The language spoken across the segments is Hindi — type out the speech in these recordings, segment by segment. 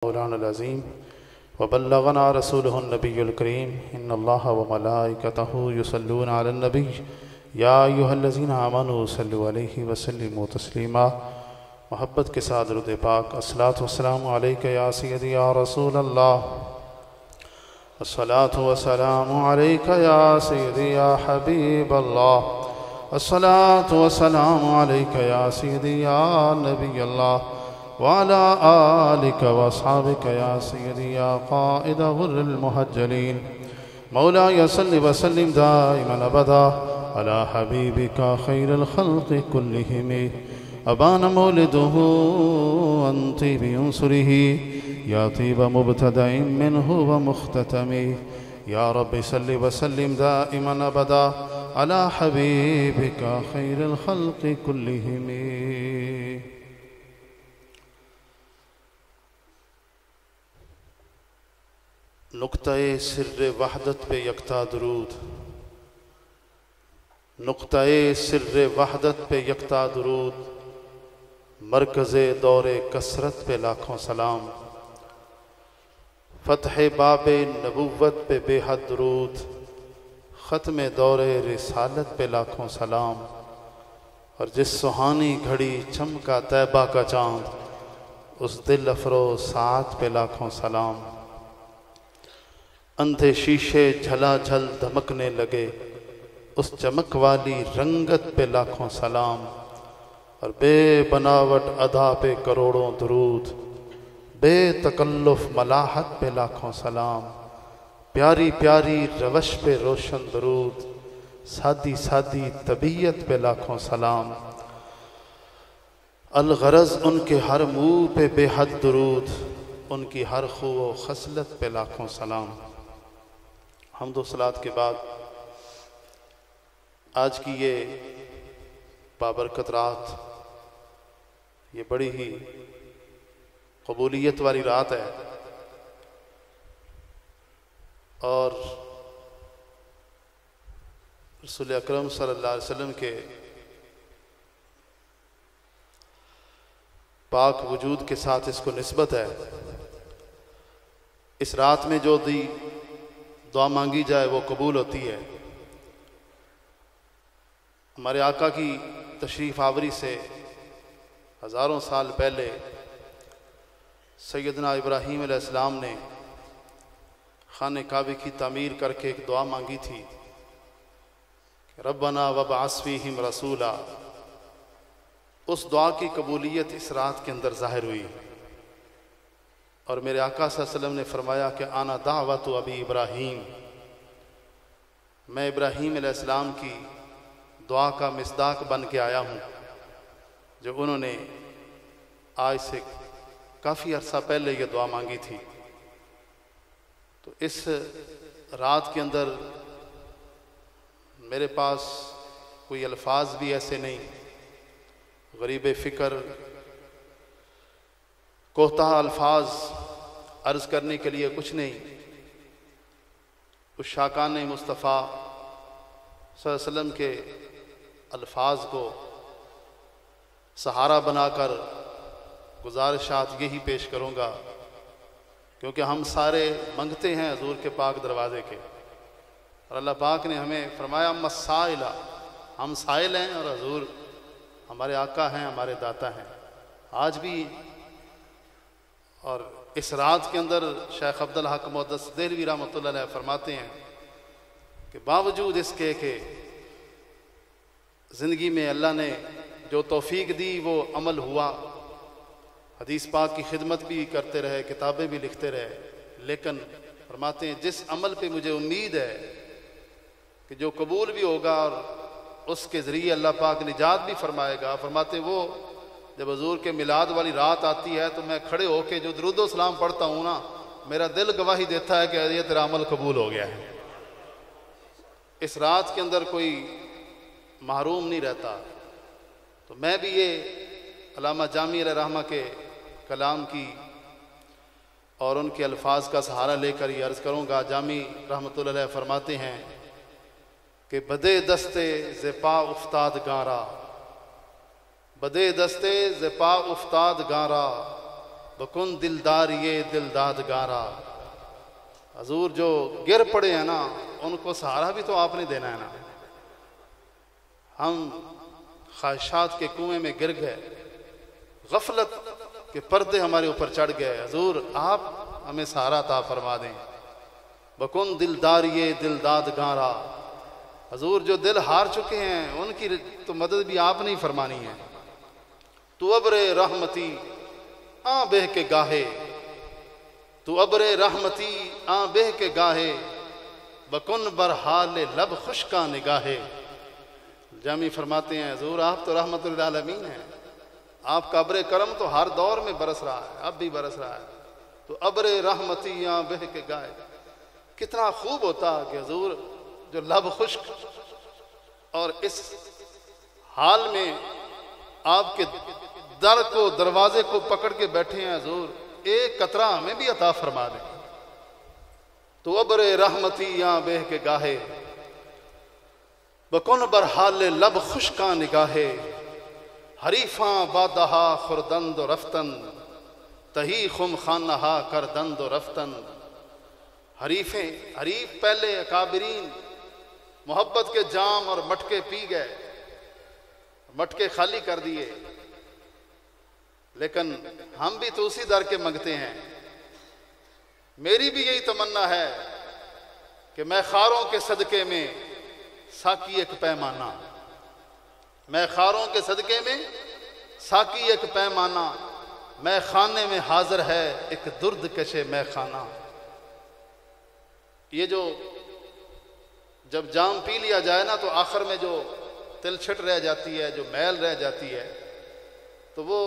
मौलाना अज़ीम वबल्लगना रसूलुहुन नबियुल करीम इन्नल्लाह व मलाइकतहु युसल्लूना अलन नबी या अय्युहल्लज़ीना आमनू सल्लु अलैहि व सल्लिमू तस्लीमा। मोहब्बत के साथ दुरूद पाक अस्सलातु वस्सलामु अलैका या सय्यदी या रसूलल्लाह, अस्सलातु वस्सलामु अलैका या सय्यदी या हबीबल्लाह, अस्सलातु वस्सलामु अलैका या सय्यदी या नबियल्लाह वाला आलिका व अस्हाबिका या सय्यदी या क़ाइद गुर्रिल मुहज्जलीन। मौलाया सल्लि व सल्लिम दाइमन अबदा अला हबीबिका खैरिल खल्क़ि कुल्लिहिम। अबान मौलिदुहु अन तीबि उन्सुरिही या तीब मुब्तदइन मिन्हु व मुख्ततमी। या रब्बि सल्लि व सल्लिम दाइमन अबदा अला हबीबिका खैरिल खल्क़ि कुल्लिहिम। नुक्ता-ए सिर्र वहदत पे यकता दुरूद, नुक्ता-ए सिर्र वहदत पे यकता दुरूद, मरकज़े दौरे कसरत पे लाखों सलाम, फ़तह बाबे नबुव्वत पे बेहद दुरूद, ख़त्म दौरे रिसालत पे लाखों सलाम। और जिस सुहानी घड़ी चमका तैबा का चाँद, उस दिल अफरोज़ साथ पे लाखों सलाम। अंधे शीशे झलाझल धमकने लगे, उस चमक वाली रंगत पे लाखों सलाम। और बेबनावट अदा पे करोड़ों दुरूद, बेतकल्लुफ़ मलाहत पे लाखों सलाम। प्यारी प्यारी रवश पे रोशन दुरूद, सादी सादी तबीयत पे लाखों सलाम। अलगरज उनके हर मुँह पे बेहद दुरूद, उनकी हर खू व खसलत पे लाखों सलाम। हम्दो सलात के बाद आज की ये बाबरकत रात, ये बड़ी ही कबूलियत वाली रात है। और रसूल अकरम सल्लल्लाहु अलैहि वसल्लम के पाक वजूद के साथ इसको निस्बत है। इस रात में जो दुआ मांगी जाए वो कबूल होती है। हमारे आका की तशरीफ़ आवरी से हज़ारों साल पहले सैयदना इब्राहीम अलैहिस्सलाम ने खाने काबे की तामीर करके एक दुआ मांगी थी, रब्बना वबअस फ़ीहिम रसूला। उस दुआ की कबूलियत इस रात के अंदर ज़ाहिर हुई। और मेरे आका सल्लल्लाहु अलैहि वसल्लम ने फरमाया कि आना दावतु अबी इब्राहीम, मैं इब्राहीम अलैहिस्सलाम की दुआ का मिस्दाक बन के आया हूँ, जो उन्होंने आज से काफ़ी अरसा पहले ये दुआ मांगी थी। तो इस रात के अंदर मेरे पास कोई अल्फाज भी ऐसे नहीं, गरीब फ़िक्र कोहता अल्फाज अर्ज़ करने के लिए कुछ नहीं। उस शाकान मुस्तफ़ा सल्लल्लाहु अलैहि वसल्लम के अल्फाज को सहारा बनाकर गुज़ारिशात यही पेश करूँगा, क्योंकि हम सारे मंगते हैं हजूर के पाक दरवाज़े के। और अल्लाह पाक ने हमें फरमाया मस्साइला, हम साइल हैं और हजूर हमारे आका हैं, हमारे दाता हैं आज भी। और इस रात के अंदर शेख अब्दुल हक मुहद्दिस देहलवी रहमतुल्लाह अलैह फरमाते हैं कि बावजूद इसके कि ज़िंदगी में अल्लाह ने जो तौफीक दी वो अमल हुआ, हदीस पाक की खिदमत भी करते रहे, किताबें भी लिखते रहे, लेकिन फरमाते हैं जिस अमल पे मुझे उम्मीद है कि जो कबूल भी होगा और उसके ज़रिए अल्लाह पाक निजात भी फरमाएगा, फरमाते हैं वो जब हजूर के मिलाद वाली रात आती है तो मैं खड़े होके जो दुरूद सलाम पढ़ता हूँ ना, मेरा दिल गवाही देता है कि ये तेरा अमल कबूल हो गया है। इस रात के अंदर कोई महरूम नहीं रहता। तो मैं भी ये अल्लामा जामी रहमा के कलाम की और उनके अल्फाज का सहारा लेकर ये अर्ज़ करूँगा। जामी रहमतुल्लाह अलैह फरमाते हैं कि बदे दस्ते ज़ेपा उफ्ताद गारा, बदे दस्ते ज़ेपा उफ्ताद गारा, बकुन दिलदार ये दिलदाद गारा। हजूर जो गिर पड़े हैं ना, उनको सहारा भी तो आपने देना है ना। हम ख्वाहिशात के कुएं में गिर गए, गफलत के पर्दे हमारे ऊपर चढ़ गए। हजूर आप हमें सहारा अता फरमा दें। बकुन दिलदार ये दिलदाद गारा। हजूर जो दिल हार चुके हैं उनकी तो मदद भी आपने ही फरमानी है। तू अबरे रहमती आ बेह के गाहे, तू अबरे रहमती आ बेह के गाहे, बकुन बरहाल लब खुशका निगाहे। जामी फरमाते हैं हजूर आप तो रहमतुल आलमीन हैं, आपका अबरे करम तो हर दौर में बरस रहा है, अब भी बरस रहा है। तो अबरे रहमती आ बेह के गाहे, कितना खूब होता कि हजूर जो लब खुश्क और इस हाल में आपके दर को दरवाजे को पकड़ के बैठे हैं, हजूर एक कतरा हमें भी अता फरमा दें। तो अबरे रहमती या बेह के गाहे, बकुन बरहाल लब खुश्का निगाहे, हरीफा बादहा खुरदंद रफ्तन, तही खुम खानहा कर दंद रफ्तन। हरीफें, हरीफ पहले अकाबरीन मोहब्बत के जाम और मटके पी गए, मटके खाली कर दिए, लेकिन हम भी तो उसी दर के मंगते हैं। मेरी भी यही तमन्ना है कि मैं खारों के सदके में साकी एक पैमाना, मैं खारों के सदके में साकी एक पैमाना, मैं खाने में हाजिर है एक दुर्द कशे मैं खाना। ये जो जब जाम पी लिया जाए ना, तो आखिर में जो तिलछट रह जाती है, जो मैल रह जाती है, तो वो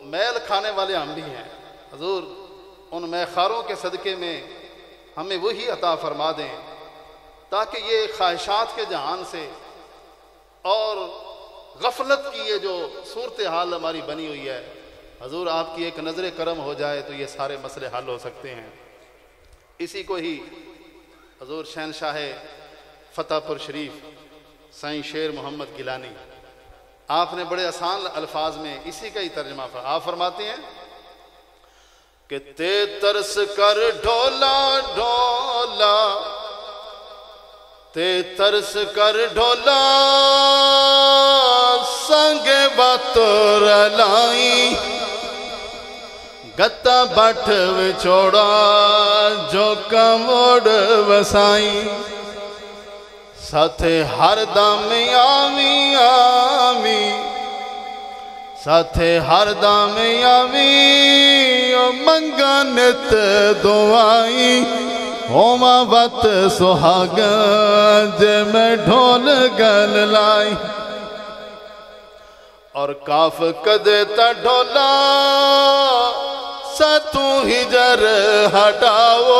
मैल खाने वाले हम भी हैं। हजूर उन मैखारों के सदके में हमें वही अता फरमा दें, ताकि ये ख्वाहिशात के जहान से और गफलत की ये जो सूरत हाल हमारी बनी हुई है, हजूर आपकी एक नज़र करम हो जाए तो ये सारे मसले हल हो सकते हैं। इसी को ही हजूर शहनशाह फतेहपुर शरीफ साईं शेर मोहम्मद गिलानी, आपने बड़े आसान अल्फाज में इसी का ही तर्जमा आप फरमाते हैं कि ते तरस कर ढोला ढोला, ते तरस कर ढोला, संगे बतौर लाई, गत्ता बठ विछोड़ा जो कमोड़ वसाई, साथे हर दम आवी आवी, साथे हर दम आवी, मंगा नित दुआई, होमा वत सुहागा जे मैं ढोल गल लाई। और काफ कदे ता ढोला सतू हिजर हटाओ,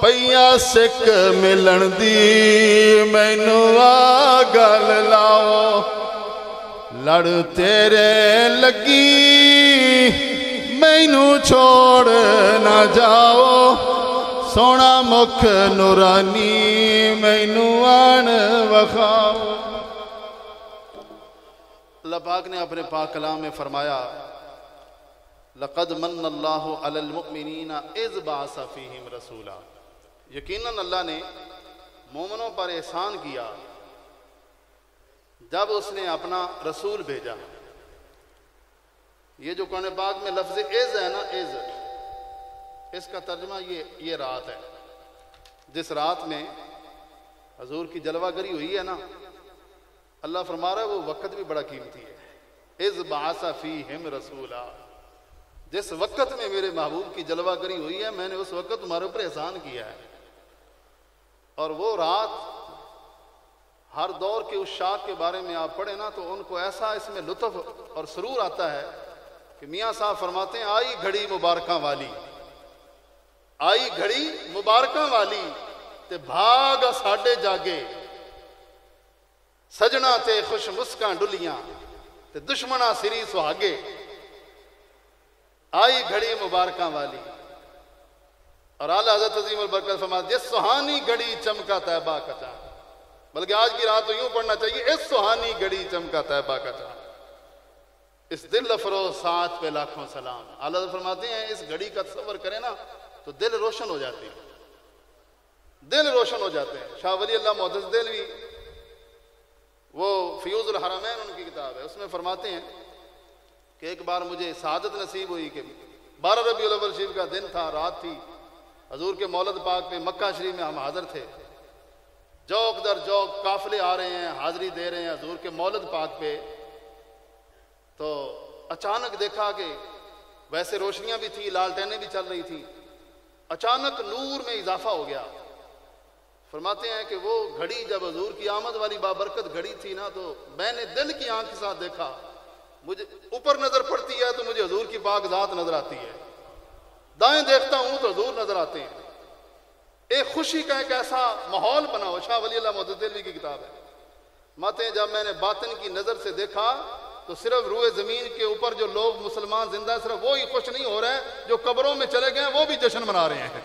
पैया सिक मिलन दी मैनू आ गल लाओ, लड़ तेरे लगी मैनू छोड़ ना जाओ, सोना मुख नूरानी मैनू आन वखाओ। अल्लाह पाक ने अपने पाक कलाम में फरमाया, लक़द मन्नल्लाहु अलल मुमिनीना इज़ बअसा फ़ीहिम रसूला। यकीनन अल्लाह ने मोमिनों पर एहसान किया जब उसने अपना रसूल भेजा। ये जो कुरान पाक में लफ्ज़ इज़ है ना, इज़, इसका तर्जुमा ये रात है। जिस रात में हजूर की जलवागरी हुई है ना, अल्लाह फरमा रहा है वो वक़्त भी बड़ा कीमती है। इज़ बअसा फ़ीहिम रसूला, जिस वक़्त में मेरे महबूब की जलवागरी हुई है, मैंने उस वक़्त तुम्हारे ऊपर एहसान किया है। और वो रात, हर दौर के उस शाख के बारे में आप पढ़े ना, तो उनको ऐसा इसमें लुत्फ़ और सुरूर आता है कि मियाँ साहब फरमाते हैं, आई घड़ी मुबारकां वाली, आई घड़ी मुबारकां वाली, ते भाग साडे जागे, सजना ते खुश मुस्कां डुलियां, ते दुश्मना सिरी सुहागे। आई घड़ी मुबारकां वाली। और आला हज़रत अज़ीम अल बरकत फरमाते, इस सुहानी घड़ी चमका तैबा का चांद, बल्कि आज की रात तो यूं पढ़ना चाहिए, इस सुहानी घड़ी चमका तैबा का चांद। इस दिल अफरोज साथ पे लाखों सलाम। आला फरमाते हैं इस घड़ी का तसव्वुर करें ना तो दिल रोशन हो जाते हैं, दिल रोशन हो जाते हैं। शाह वली अल्लाह मुहद्दिस देलवी, वो फ़ियूज़ुल हरमैन उनकी किताब है, उसमें फरमाते हैं कि एक बार मुझे सआदत नसीब हुई कि 12 रबीउल अव्वल शरीफ का दिन था, रात थी, हजूर के मौलद पाक पे मक्का शरीफ में हम हाजिर थे। जौक दर जौक काफिले आ रहे हैं, हाजिरी दे रहे हैं हजूर के मौलद पाक पे। तो अचानक देखा कि वैसे रोशनियां भी थी, लालटेनें भी चल रही थी, अचानक नूर में इजाफा हो गया। फरमाते हैं कि वो घड़ी जब हजूर की आमद वाली बाबरकत घड़ी थी ना, तो मैंने दिल की आंख के साथ देखा, मुझे ऊपर नजर पड़ती है तो मुझे हजूर की पाक जात नजर आती है, दाएं देखता हूं तो हजूर नजर आते हैं। एक खुशी का एक ऐसा माहौल बना हुआ। शाह वली अल्लाह मुहद्दिस देलवी की किताब है। माते जब मैंने बातिन की नजर से देखा तो सिर्फ रूए जमीन के ऊपर जो लोग मुसलमान जिंदा, सिर्फ वो ही खुश नहीं हो रहे हैं, जो कब्रों में चले गए वो भी जश्न मना रहे हैं,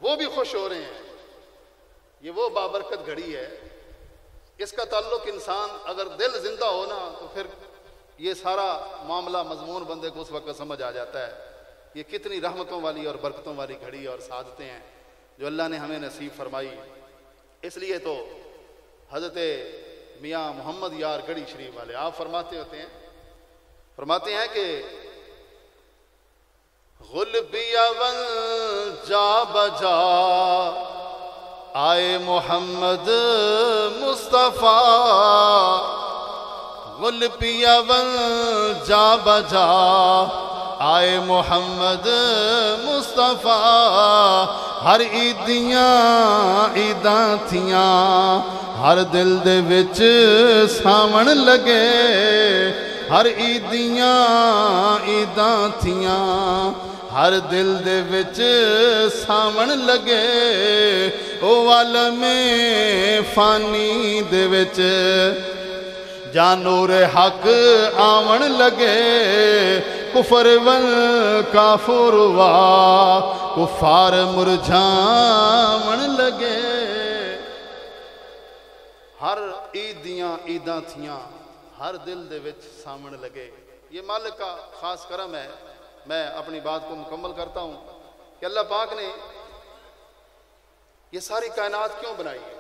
वो भी खुश हो रहे हैं। ये वो बाबरकत घड़ी है। इसका ताल्लुक इंसान अगर दिल जिंदा हो ना तो फिर ये सारा मामला मजमून बंदे को उस वक्त समझ आ जाता है। ये कितनी रहमतों वाली और बरकतों वाली घड़ी और सादतें हैं जो अल्लाह ने हमें नसीब फरमाई। इसलिए तो हजरत मियाँ मोहम्मद यार गढ़ी शरीफ वाले आप फरमाते हैं कि गुलबियावन जा बजा आए मोहम्मद मुस्तफ़ा, गुलबियावन जा बजा आए मोहम्मद मुस्तफ़ा। हर ईदियां ईदां थियां, हर दिल दे विच सावण लगे, हर ईदियां ईदां थियां, हर दिल दे विच सावण लगे। ओ आलमे फानी दे विच जानूर हक आवन लगे, कुफर वल काफुर वा कुफार मुरझावन लगे। हर ईद दियां ईदां थियां, हर दिल दे विच सावण लगे। ये मालिक का खास करम है। मैं अपनी बात को मुकम्मल करता हूं कि अल्लाह पाक ने ये सारी कायनात क्यों बनाई है।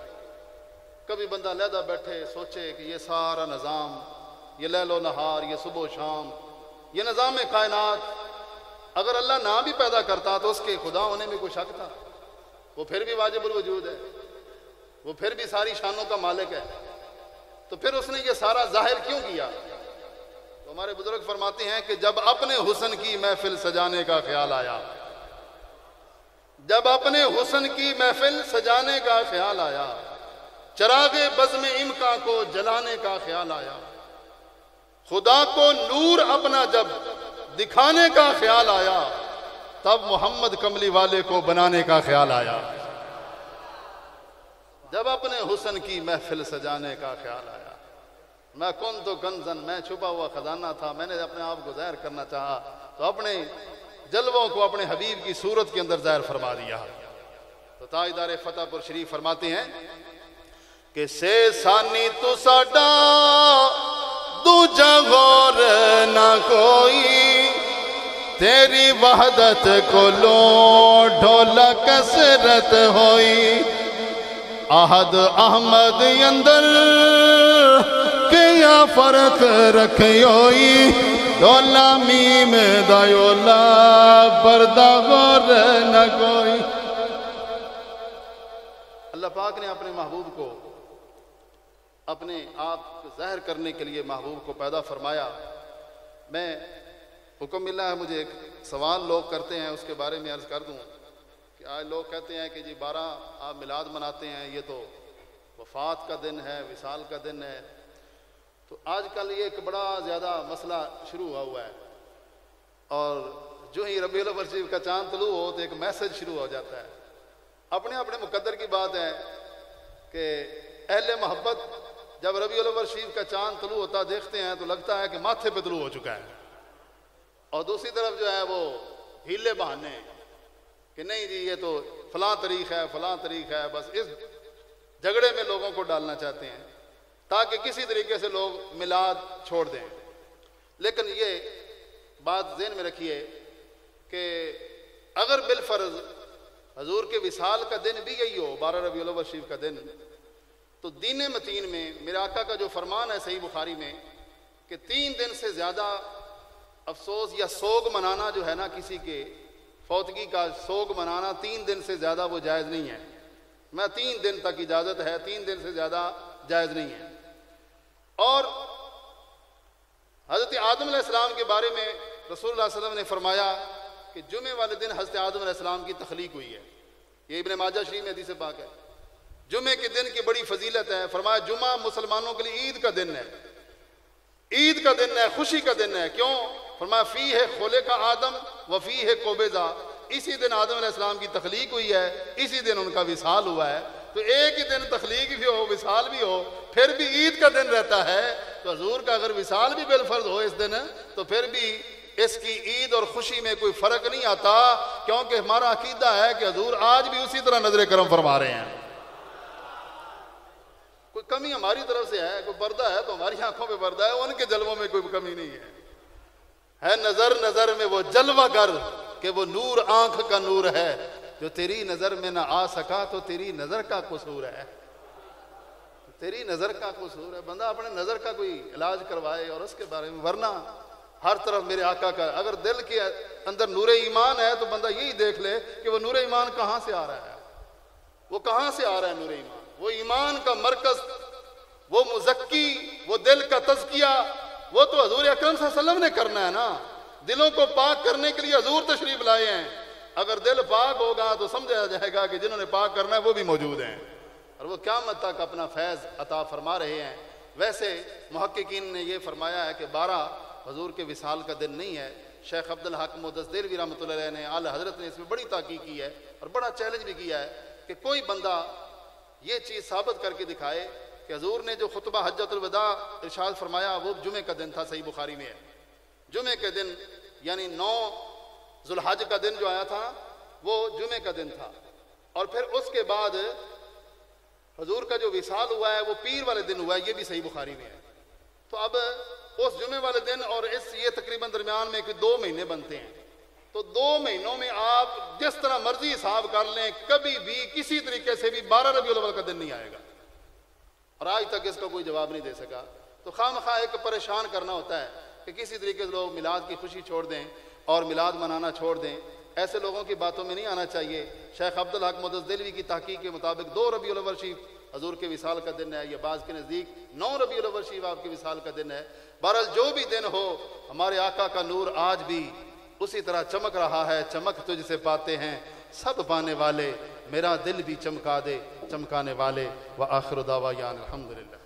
कभी बंदा लहदा बैठे सोचे कि ये सारा निज़ाम, ये लैलो नहार, ये सुबह शाम, ये निज़ाम कायनात अगर अल्लाह ना भी पैदा करता तो उसके खुदा होने में कोई शक था? वो फिर भी वाजिबुल वजूद है, वो फिर भी सारी शानों का मालिक है। तो फिर उसने ये सारा जाहिर क्यों किया? तो हमारे बुजुर्ग फरमाते हैं कि जब अपने हुस्न की महफिल सजाने का ख्याल आया, जब अपने हुस्न की महफिल सजाने का ख्याल आया, चरागे बज़्म इम्का को जलाने का ख्याल आया, खुदा को नूर अपना जब दिखाने का ख्याल आया, तब मोहम्मद कमली वाले को बनाने का ख्याल आया। जब अपने हुस्न की महफिल सजाने का ख्याल आया, मैं कौन तो कंजन, मैं छुपा हुआ खजाना था, मैंने अपने आप को ज़ाहिर करना चाहा तो अपने जलवों को अपने हबीब की सूरत के अंदर ज़ाहिर फरमा दिया। तो ताजदार फतेहपुर शरीफ फरमाते हैं कि से सानी तू साडा दूजा गौर ना कोई, तेरी वहदत को लो ढोला कसरत होई। आहद अहमद अंदर क्या फर्क रखियोई, डोला मीम दयोला पर्दा गौर न कोई। अल्लाह पाक ने अपने महबूब को अपने आप ज़ाहिर करने के लिए महबूब को पैदा फरमाया। मैं हुक्म मिला है मुझे, एक सवाल लोग करते हैं उसके बारे में अर्ज़ कर दूं कि आज लोग कहते हैं कि जी 12 आप मिलाद मनाते हैं, ये तो वफ़ात का दिन है, विसाल का दिन है। तो आजकल ये एक बड़ा ज़्यादा मसला शुरू हुआ है और जो ही रबीउल अव्वल शरीफ का चांद तलू हो तो एक मैसेज शुरू हो जाता है। अपने अपने मुकद्दर की बात है कि अहले मोहब्बत जब रबीउल अव्वल शरीफ का चांद तलू होता देखते हैं तो लगता है कि माथे पे तलू हो चुका है, और दूसरी तरफ जो है वो हीले बहाने कि नहीं जी ये तो फलां तारीख है, फलां तारीख है, बस इस झगड़े में लोगों को डालना चाहते हैं ताकि किसी तरीके से लोग मिलाद छोड़ दें। लेकिन ये बात ज़हन में रखिए कि अगर बिलफर्ज हजूर के विसाल का दिन भी यही हो 12 रबीउल अव्वल शरीफ का दिन, तो दीन मतीन में मेरे आका का जो फरमान है सही बुखारी में कि 3 दिन से ज़्यादा अफसोस या सोग मनाना जो है ना, किसी के फौतगी का सोग मनाना 3 दिन से ज़्यादा वो जायज़ नहीं है। मैं 3 दिन तक इजाज़त है, 3 दिन से ज़्यादा जायज़ नहीं है। और हज़रत आदम अलैहिस्सलाम के बारे में रसूलुल्लाह सल्लल्लाहु अलैहि वसल्लम ने फरमाया कि जुमे वाले दिन हज़रत आदम अलैहिस्सलाम की तख्लीक हुई है। ये इब्न माजा शरीफ में हदीस पाक है। जुमे के दिन की बड़ी फजीलत है। फरमाया जुमा मुसलमानों के लिए ईद का दिन है, ईद का दिन है, खुशी का दिन है। क्यों? फरमाया फी है खोले का आदम वफ़ी है कोबेजा, इसी दिन आदम अलैहिस्सलाम की तख्लीक हुई है, इसी दिन उनका विसाल हुआ है। तो एक ही दिन तख्लीक भी हो, विसाल भी हो, फिर भी ईद का दिन रहता है। तो हजूर का अगर विसाल भी बिलफर्ज हो इस दिन, तो फिर भी इसकी ईद और खुशी में कोई फर्क नहीं आता, क्योंकि हमारा अकीदा है कि हजूर आज भी उसी तरह नजर करम फरमा रहे हैं। कोई कमी हमारी तरफ से है, कोई पर्दा है तो हमारी आंखों पे पर्दा है, उनके जलवों में कोई कमी नहीं है नजर नजर में वो जलवा गर कि वो नूर आंख का नूर है, जो तेरी नजर में ना आ सका तो तेरी नजर का कसूर है, तेरी नजर का कसूर है। बंदा अपने नजर का कोई इलाज करवाए और उसके बारे में, वरना हर तरफ मेरे आका का, अगर दिल के अंदर नूरे ईमान है तो बंदा यही देख ले कि वो नूरे ईमान कहां से आ रहा है, वो कहां से आ रहा है नूरे ईमान। वो ईमान का मरकज, वो मुज़क्की, वो दिल का तज़किया, वो तो हजूर अकरम सल्लल्लाहु अलैहि वसल्लम ने करना है ना। दिलों को पाक करने के लिए हजूर तशरीफ लाए हैं। अगर दिल पाक होगा तो समझा जाएगा कि जिन्होंने पाक करना है वो भी मौजूद हैं और वो क़यामत तक अपना फैज़ अता फरमा रहे हैं। वैसे मुहक्किकीन ने यह फरमाया है कि 12 हजूर के विसाल का दिन नहीं है। शेख अब्दुल हक मुहद्दिस देलवी रहमतुल्लाह अलैह ने, आला हज़रत ने इसमें बड़ी ताक़ीद की है और बड़ा चैलेंज भी किया है कि कोई बंदा ये चीज़ साबित करके दिखाए कि हजूर ने जो खुतबा हज्जतुल वदा इरशाद फरमाया वो जुमे का दिन था। सही बुखारी में है, जुमे के दिन यानी 9 ज़ुल्हज का दिन जो आया था वो जुमे का दिन था। और फिर उसके बाद हजूर का जो विसाल हुआ है वो पीर वाले दिन हुआ है, ये भी सही बुखारी में है। तो अब उस जुमे वाले दिन और ये तकरीबन दरमियान में 2 महीने बनते हैं। तो 2 महीनों में आप जिस तरह मर्जी हिसाब कर लें, कभी भी किसी तरीके से भी 12 रबीउल अव्वल का दिन नहीं आएगा और आज तक इसका कोई जवाब नहीं दे सका। तो खामखा एक परेशान करना होता है कि किसी तरीके से लोग मिलाद की खुशी छोड़ दें और मिलाद मनाना छोड़ दें। ऐसे लोगों की बातों में नहीं आना चाहिए। शेख अब्दुल हक मुहद्दिस देलवी की तहकीक के मुताबिक 2 रबीउल अव्वल शरीफ हजूर के विसाल का दिन है, या बाज़ के नज़दीक 9 रबीउल अव्वल शरीफ आपके विसाल का दिन है। बहरहाल जो भी दिन हो, हमारे आका का नूर आज भी उसी तरह चमक रहा है। चमक तुझसे पाते हैं सब पाने वाले, मेरा दिल भी चमका दे चमकाने वाले। व आखिर दावा यान अल्हम्दुलिल्लाह।